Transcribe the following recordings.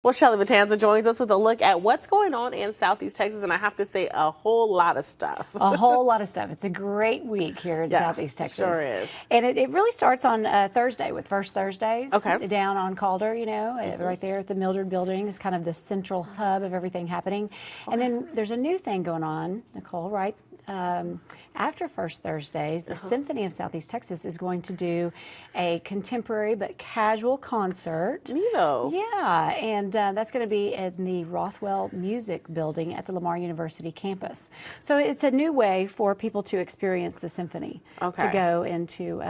Well, Shelly Vitanza joins us with a look at what's going on in Southeast Texas, and I have to say a whole lot of stuff. A whole lot of stuff. It's a great week here in Southeast Texas. Sure is. And it really starts on Thursday with First Thursdays. Okay. Down on Calder, you know, right there at the Mildred Building is kind of the central hub of everything happening. Okay. And then there's a new thing going on, Nicole, right? After First Thursdays, the Symphony of Southeast Texas is going to do a contemporary but casual concert. Neato. Yeah, and that's going to be in the Rothwell Music Building at the Lamar University campus. So it's a new way for people to experience the symphony, to go into,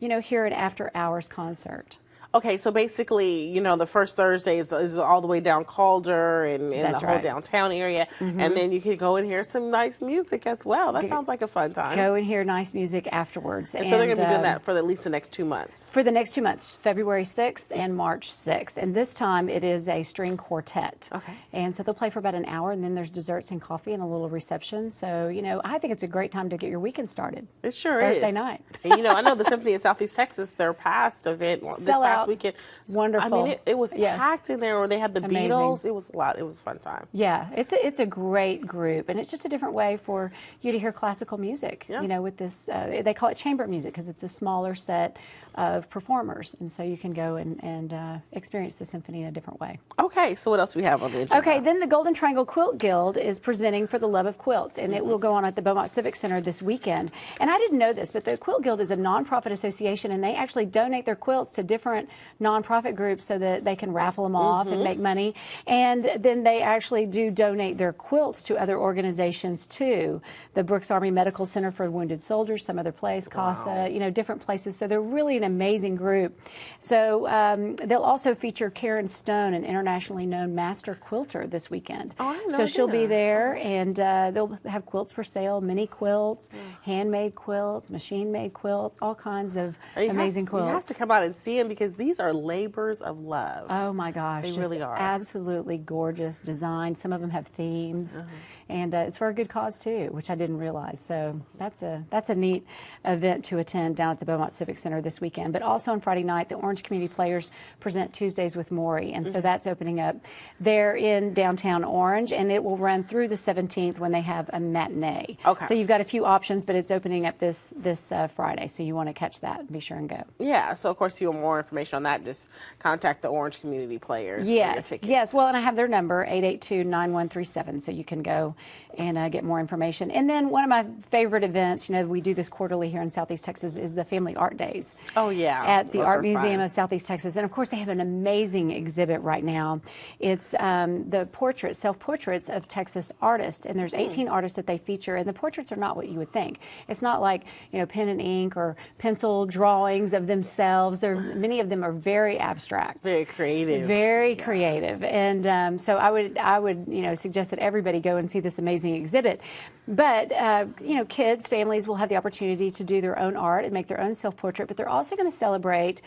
you know, hear an after-hours concert. Okay, so basically, you know, the First Thursday is all the way down Calder and in the whole downtown area. And then you can go and hear some nice music as well. That sounds like a fun time. Go and hear nice music afterwards. And so they're going to be doing that for at least the next 2 months. For the next 2 months, February 6th and March 6th. And this time it is a string quartet. Okay. And so they'll play for about an hour, and then there's desserts and coffee and a little reception. So, you know, I think it's a great time to get your weekend started. It sure is. Thursday night. And, you know, I know the Symphony of Southeast Texas, their past event this past weekend. Wonderful. I mean, it was packed in there, or they had the Beatles. It was a lot. It was a fun time. Yeah, it's a great group, and it's just a different way for you to hear classical music. You know, with this, they call it chamber music because it's a smaller set of performers, and so you can go and experience the symphony in a different way. Okay, so what else do we have on the agenda? Okay, then the Golden Triangle Quilt Guild is presenting For the Love of Quilts, and it will go on at the Beaumont Civic Center this weekend. And I didn't know this, but the Quilt Guild is a nonprofit association, and they actually donate their quilts to different nonprofit groups so that they can raffle them off and make money. And then they actually do donate their quilts to other organizations too. The Brooks Army Medical Center for Wounded Soldiers, some other place, CASA, you know, different places. So they're really an amazing group. So they'll also feature Karen Stone, an internationally known master quilter, this weekend. Oh, I didn't know so she'll be there, Okay. and they'll have quilts for sale, mini quilts, handmade quilts, machine-made quilts, all kinds of amazing quilts. You have to come out and see them because these are labors of love. Oh my gosh, they really are. Absolutely gorgeous design. Some of them have themes, and it's for a good cause too, which I didn't realize. So that's a neat event to attend down at the Beaumont Civic Center this weekend. But also on Friday night, the Orange Community Players present Tuesdays with Maury, and so that's opening up there in downtown Orange, and it will run through the 17th when they have a matinee. Okay. So you've got a few options, but it's opening up this Friday, so you want to catch that and be sure and go. Yeah. So of course, if you want more information on that, just contact the Orange Community Players. Yes. For your tickets. Yes. Well, and I have their number, 882-9137, so you can go and get more information. And then one of my favorite events, you know, we do this quarterly here in Southeast Texas, is the Family Art Days. Oh, yeah. At the Those Art Museum fun. of Southeast Texas. And of course, they have an amazing exhibit right now. It's the portraits, self-portraits of Texas artists. And there's 18 artists that they feature. And the portraits are not what you would think. It's not like, you know, pen and ink or pencil drawings of themselves. Many of them are very abstract. Very creative. Very creative. And so I would, you know, suggest that everybody go and see this amazing exhibit. But, you know, kids, families will have the opportunity to do their own art and make their own self-portrait, but they're also going to celebrate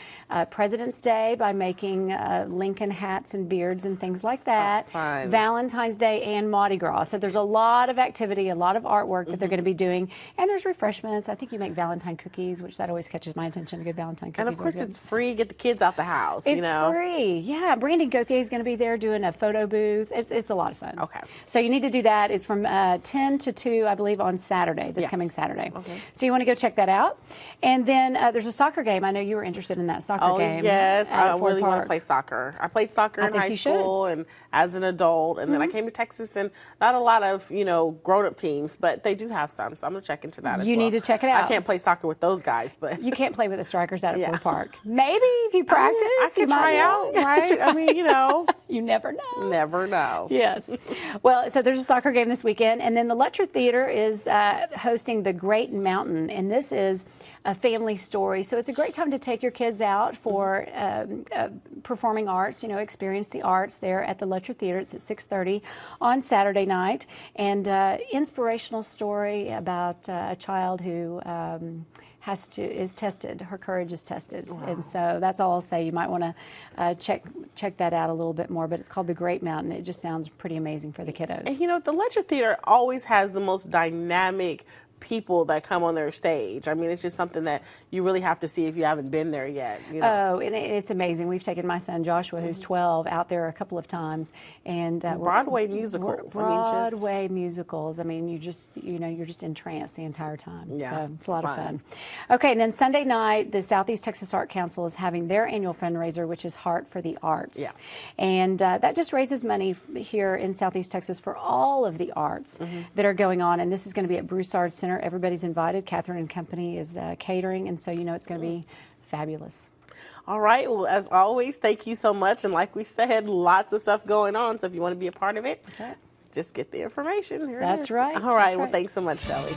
President's Day by making Lincoln hats and beards and things like that. Oh, fun. Valentine's Day and Mardi Gras. So there's a lot of activity, a lot of artwork that they're going to be doing. And there's refreshments. I think you make Valentine cookies, which that always catches my attention, a good Valentine cookies. And of course, it's free. Get the kids out the house, it's you know. free. Yeah. Brandon Gauthier is going to be there doing a photo booth. It's a lot of fun. Okay. So you need to do that. It's from 10 to 2, I believe, on Saturday, this coming Saturday. Okay. So you want to go check that out. And then there's a soccer game. I know you were interested in that soccer game. Oh, yes. I really want to Park. play soccer. I played soccer in high school and as an adult. And then I came to Texas, and not a lot of, you know, grown-up teams, but they do have some. So I'm going to check into that as well. You need to check it out. I can't play soccer with those guys, but... You can't play with the strikers out at Ford Park. Maybe if you practice, I you can might try out, right? I mean, you know. You never know. Never know. Yes. Well, so there's a soccer game this weekend, and then the Lutcher Theater is hosting The Great Mountain, and this is a family story. So it's a great time to take your kids out for performing arts, you know, experience the arts there at the Lutcher Theater. It's at 6:30 on Saturday night, and inspirational story about a child who is tested. Her courage is tested. Wow. And so that's all I'll say. You might want to check that out a little bit more, but it's called The Great Mountain. It just sounds pretty amazing for the kiddos. And you know, the Ledger Theater always has the most dynamic people that come on their stage. I mean, it's just something that you really have to see if you haven't been there yet. You know? Oh, and it's amazing. We've taken my son Joshua, who's 12, out there a couple of times, and Broadway musicals. Broadway musicals. I mean, you're just entranced the entire time. Yeah, so it's a lot of fun. Okay, and then Sunday night, the Southeast Texas Art Council is having their annual fundraiser, which is Heart for the Arts. Yeah. And that just raises money here in Southeast Texas for all of the arts that are going on. And this is going to be at Broussard Center. Everybody's invited. Catherine and Company is catering, and so it's going to be fabulous. All right. Well, as always, thank you so much. And like we said, lots of stuff going on. So if you want to be a part of it, just get the information. Here That's it is. right. All right. That's Well, right. thanks so much, Shelly.